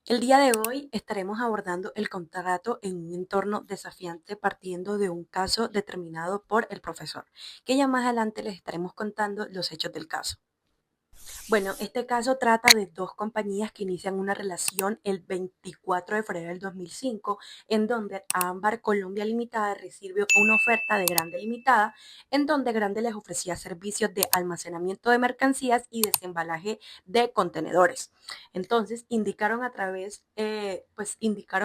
El día de hoy estaremos abordando el contrato en un entorno desafiante partiendo de un caso determinado por el profesor, que ya más adelante les estaremos contando los hechos del caso. Bueno, este caso trata de dos compañías que inician una relación el 24 de febrero del 2005, en donde Ámbar Colombia Limitada recibe una oferta de Grande Limitada, en donde Grande les ofrecía servicios de almacenamiento de mercancías y desembalaje de contenedores. Entonces, indicaron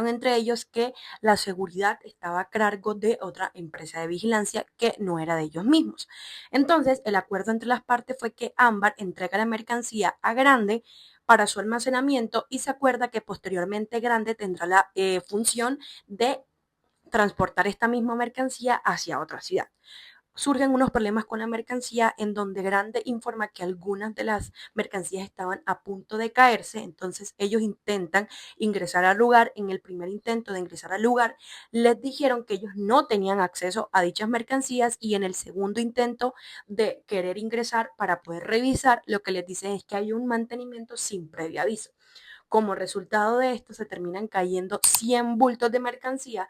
entre ellos que la seguridad estaba a cargo de otra empresa de vigilancia que no era de ellos mismos. Entonces, el acuerdo entre las partes fue que Ámbar entrega la mercancía a Grande para su almacenamiento y se acuerda que posteriormente Grande tendrá la función de transportar esta misma mercancía hacia otra ciudad. Surgen unos problemas con la mercancía en donde Grande informa que algunas de las mercancías estaban a punto de caerse, entonces ellos intentan ingresar al lugar. En el primer intento de ingresar al lugar, les dijeron que ellos no tenían acceso a dichas mercancías y en el segundo intento de querer ingresar para poder revisar, lo que les dicen es que hay un mantenimiento sin previo aviso. Como resultado de esto, se terminan cayendo 100 bultos de mercancía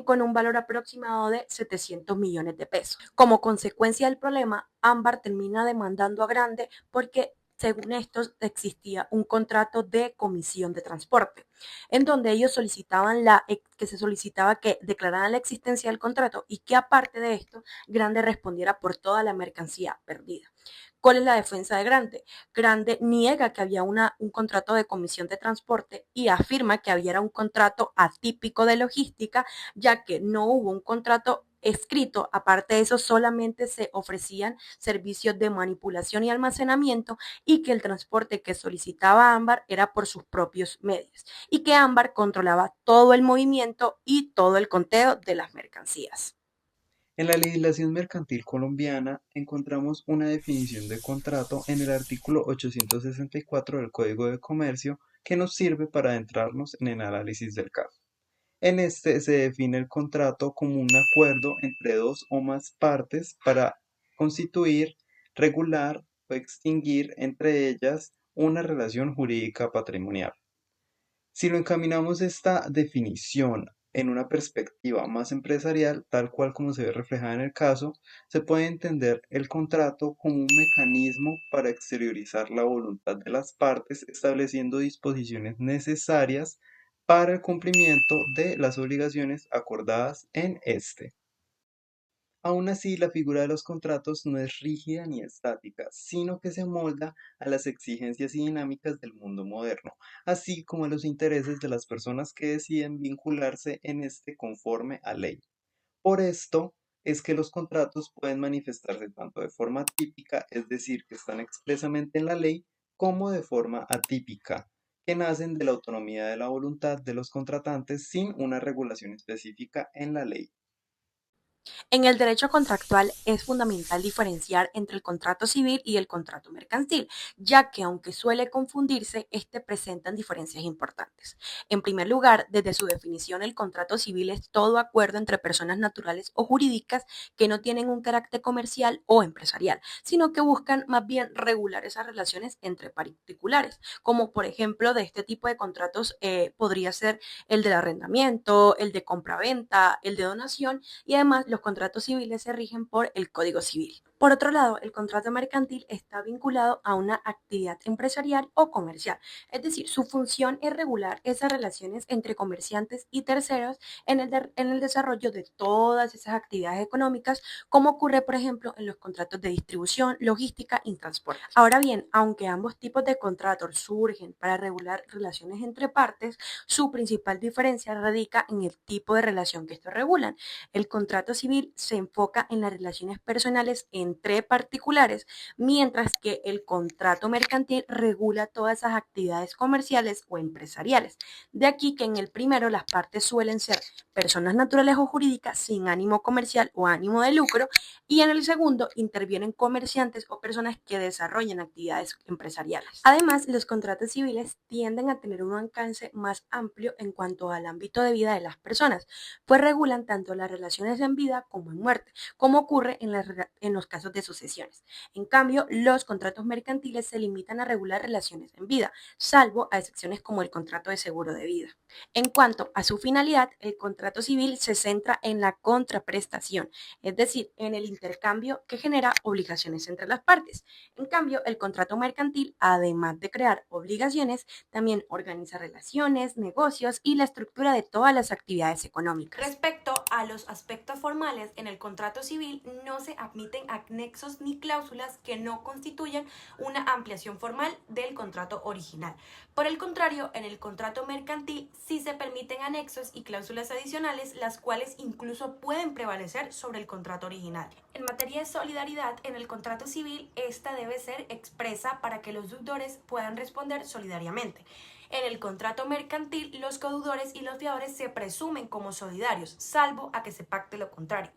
con un valor aproximado de 700 millones de pesos. Como consecuencia del problema, Ámbar termina demandando a Grande porque según estos existía un contrato de comisión de transporte, en donde ellos solicitaban que se solicitaba que declararan la existencia del contrato y que aparte de esto, Grande respondiera por toda la mercancía perdida. ¿Cuál es la defensa de Grande? Grande niega que había un contrato de comisión de transporte y afirma que había un contrato atípico de logística, ya que no hubo un contrato escrito. Aparte de eso, solamente se ofrecían servicios de manipulación y almacenamiento y que el transporte que solicitaba Ámbar era por sus propios medios y que Ámbar controlaba todo el movimiento y todo el conteo de las mercancías. En la legislación mercantil colombiana encontramos una definición de contrato en el artículo 864 del Código de Comercio que nos sirve para adentrarnos en el análisis del caso. En este se define el contrato como un acuerdo entre dos o más partes para constituir, regular o extinguir entre ellas una relación jurídica patrimonial. Si lo encaminamos esta definición en una perspectiva más empresarial, tal cual como se ve reflejada en el caso, se puede entender el contrato como un mecanismo para exteriorizar la voluntad de las partes, estableciendo disposiciones necesarias para el cumplimiento de las obligaciones acordadas en este. Aún así, la figura de los contratos no es rígida ni estática, sino que se amolda a las exigencias y dinámicas del mundo moderno, así como a los intereses de las personas que deciden vincularse en este conforme a ley. Por esto es que los contratos pueden manifestarse tanto de forma típica, es decir, que están expresamente en la ley, como de forma atípica, que nacen de la autonomía de la voluntad de los contratantes sin una regulación específica en la ley. En el derecho contractual es fundamental diferenciar entre el contrato civil y el contrato mercantil, ya que aunque suele confundirse, presentan diferencias importantes. En primer lugar, desde su definición, el contrato civil es todo acuerdo entre personas naturales o jurídicas que no tienen un carácter comercial o empresarial, sino que buscan más bien regular esas relaciones entre particulares, como por ejemplo de este tipo de contratos podría ser el del arrendamiento, el de compraventa, el de donación y además los contratos civiles se rigen por el Código Civil. Por otro lado, el contrato mercantil está vinculado a una actividad empresarial o comercial, es decir, su función es regular esas relaciones entre comerciantes y terceros en el desarrollo de todas esas actividades económicas, como ocurre, por ejemplo, en los contratos de distribución, logística y transporte. Ahora bien, aunque ambos tipos de contratos surgen para regular relaciones entre partes, su principal diferencia radica en el tipo de relación que estos regulan. El contrato civil se enfoca en las relaciones personales entre particulares, mientras que el contrato mercantil regula todas esas actividades comerciales o empresariales. De aquí que en el primero las partes suelen ser personas naturales o jurídicas sin ánimo comercial o ánimo de lucro y en el segundo intervienen comerciantes o personas que desarrollan actividades empresariales. Además, los contratos civiles tienden a tener un alcance más amplio en cuanto al ámbito de vida de las personas, pues regulan tanto las relaciones en vida como en muerte, como ocurre en los casos de sucesiones. En cambio, los contratos mercantiles se limitan a regular relaciones en vida, salvo a excepciones como el contrato de seguro de vida. En cuanto a su finalidad, el contrato civil se centra en la contraprestación, es decir, en el intercambio que genera obligaciones entre las partes. En cambio, el contrato mercantil, además de crear obligaciones, también organiza relaciones, negocios y la estructura de todas las actividades económicas. Respecto a los aspectos formales, en el contrato civil no se admiten anexos ni cláusulas que no constituyan una ampliación formal del contrato original. Por el contrario, en el contrato mercantil sí se permiten anexos y cláusulas adicionales, las cuales incluso pueden prevalecer sobre el contrato original. En materia de solidaridad, en el contrato civil, esta debe ser expresa para que los deudores puedan responder solidariamente. En el contrato mercantil, los codeudores y los fiadores se presumen como solidarios, salvo a que se pacte lo contrario.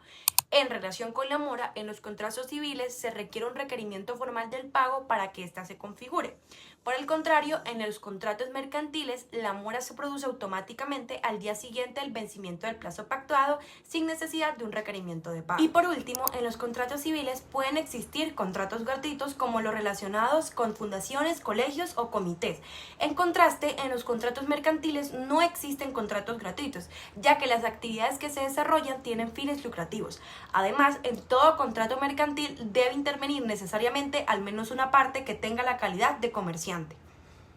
En relación con la mora, en los contratos civiles se requiere un requerimiento formal del pago para que ésta se configure. Por el contrario, en los contratos mercantiles, la mora se produce automáticamente al día siguiente del vencimiento del plazo pactuado sin necesidad de un requerimiento de pago. Y por último, en los contratos civiles pueden existir contratos gratuitos como los relacionados con fundaciones, colegios o comités. En contraste, en los contratos mercantiles no existen contratos gratuitos, ya que las actividades que se desarrollan tienen fines lucrativos. Además, en todo contrato mercantil debe intervenir necesariamente al menos una parte que tenga la calidad de comerciante.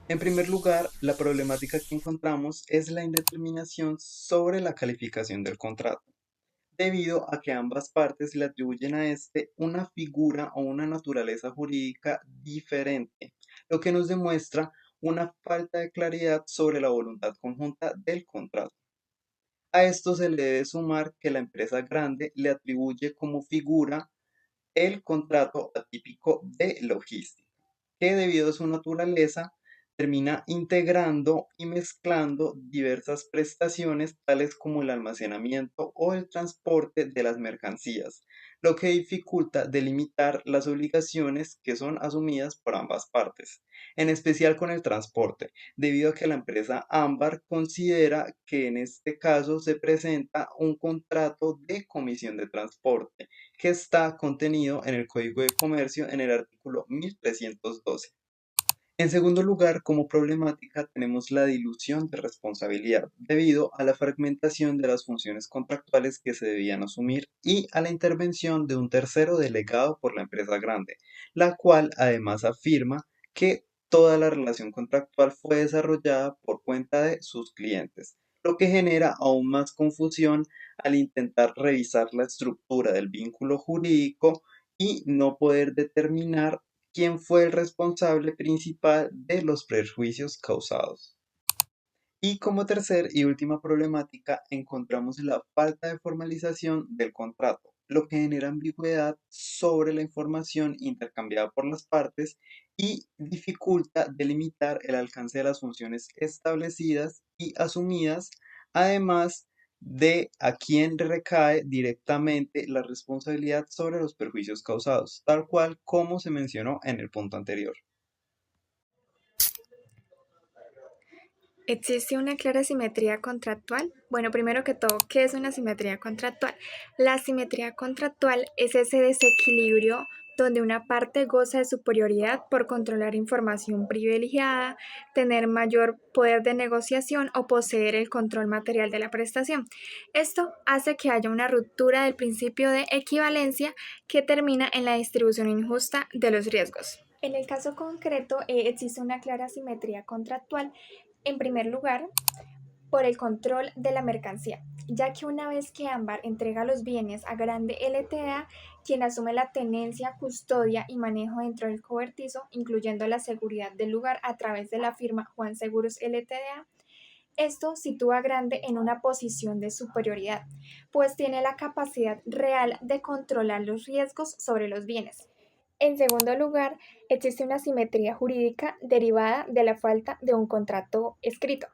En primer lugar, la problemática que encontramos es la indeterminación sobre la calificación del contrato, debido a que ambas partes le atribuyen a este una figura o una naturaleza jurídica diferente, lo que nos demuestra una falta de claridad sobre la voluntad conjunta del contrato. A esto se le debe sumar que la empresa grande le atribuye como figura el contrato atípico de logística, que debido a su naturaleza termina integrando y mezclando diversas prestaciones tales como el almacenamiento o el transporte de las mercancías, lo que dificulta delimitar las obligaciones que son asumidas por ambas partes, en especial con el transporte, debido a que la empresa Ámbar considera que en este caso se presenta un contrato de comisión de transporte que está contenido en el Código de Comercio en el artículo 1312. En segundo lugar, como problemática tenemos la dilución de responsabilidad debido a la fragmentación de las funciones contractuales que se debían asumir y a la intervención de un tercero delegado por la empresa grande, la cual además afirma que toda la relación contractual fue desarrollada por cuenta de sus clientes, lo que genera aún más confusión al intentar revisar la estructura del vínculo jurídico y no poder determinar quién fue el responsable principal de los perjuicios causados. Y como tercer y última problemática encontramos la falta de formalización del contrato, lo que genera ambigüedad sobre la información intercambiada por las partes y dificulta delimitar el alcance de las funciones establecidas y asumidas, además de a quién recae directamente la responsabilidad sobre los perjuicios causados, tal cual como se mencionó en el punto anterior. ¿Existe una clara simetría contractual? Bueno, primero que todo, ¿qué es una simetría contractual? La simetría contractual es ese desequilibrio donde una parte goza de superioridad por controlar información privilegiada, tener mayor poder de negociación o poseer el control material de la prestación. Esto hace que haya una ruptura del principio de equivalencia que termina en la distribución injusta de los riesgos. En el caso concreto, existe una clara simetría contractual. En primer lugar, por el control de la mercancía, ya que una vez que Ámbar entrega los bienes a Grande LTA, quien asume la tenencia, custodia y manejo dentro del cobertizo, incluyendo la seguridad del lugar a través de la firma Juan Seguros LTDA, esto sitúa a Grande en una posición de superioridad, pues tiene la capacidad real de controlar los riesgos sobre los bienes. En segundo lugar, existe una simetría jurídica derivada de la falta de un contrato escrito.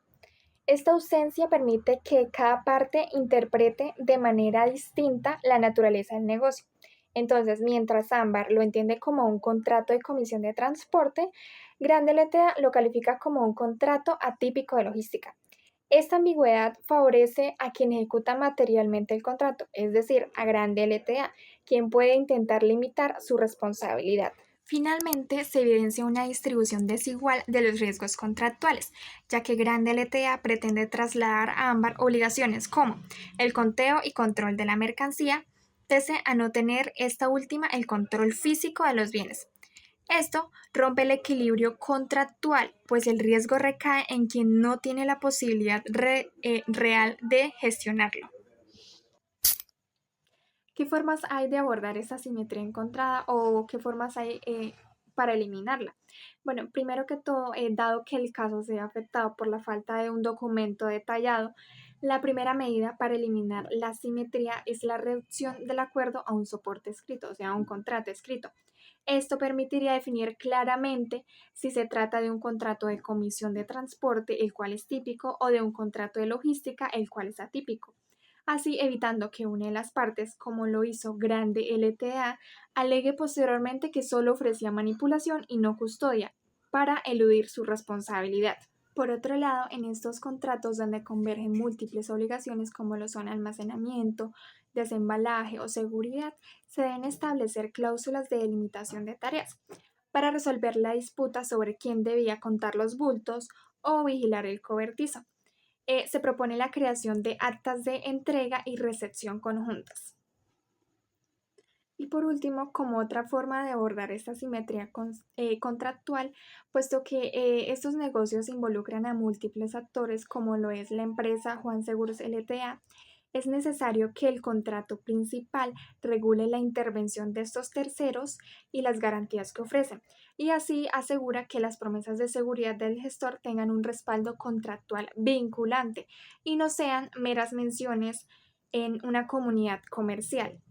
Esta ausencia permite que cada parte interprete de manera distinta la naturaleza del negocio. Entonces, mientras Ámbar lo entiende como un contrato de comisión de transporte, Grande LTA lo califica como un contrato atípico de logística. Esta ambigüedad favorece a quien ejecuta materialmente el contrato, es decir, a Grande LTA, quien puede intentar limitar su responsabilidad. Finalmente, se evidencia una distribución desigual de los riesgos contractuales, ya que Grande LTA pretende trasladar a Ámbar obligaciones como el conteo y control de la mercancía, pese a no tener esta última el control físico de los bienes. Esto rompe el equilibrio contractual, pues el riesgo recae en quien no tiene la posibilidad real de gestionarlo. ¿Qué formas hay de abordar esta simetría encontrada o qué formas hay para eliminarla? Bueno, primero que todo, dado que el caso sea afectado por la falta de un documento detallado, la primera medida para eliminar la simetría es la reducción del acuerdo a un soporte escrito, o sea, a un contrato escrito. Esto permitiría definir claramente si se trata de un contrato de comisión de transporte, el cual es típico, o de un contrato de logística, el cual es atípico, así evitando que una de las partes, como lo hizo Grande LTA, alegue posteriormente que solo ofrecía manipulación y no custodia, para eludir su responsabilidad. Por otro lado, en estos contratos donde convergen múltiples obligaciones como lo son almacenamiento, desembalaje o seguridad, se deben establecer cláusulas de delimitación de tareas para resolver la disputa sobre quién debía contar los bultos o vigilar el cobertizo. Se propone la creación de actas de entrega y recepción conjuntas. Y por último, como otra forma de abordar esta simetría contractual, puesto que estos negocios involucran a múltiples actores, como lo es la empresa Juan Seguros LTA, es necesario que el contrato principal regule la intervención de estos terceros y las garantías que ofrecen, y así asegura que las promesas de seguridad del gestor tengan un respaldo contractual vinculante y no sean meras menciones en una comunidad comercial.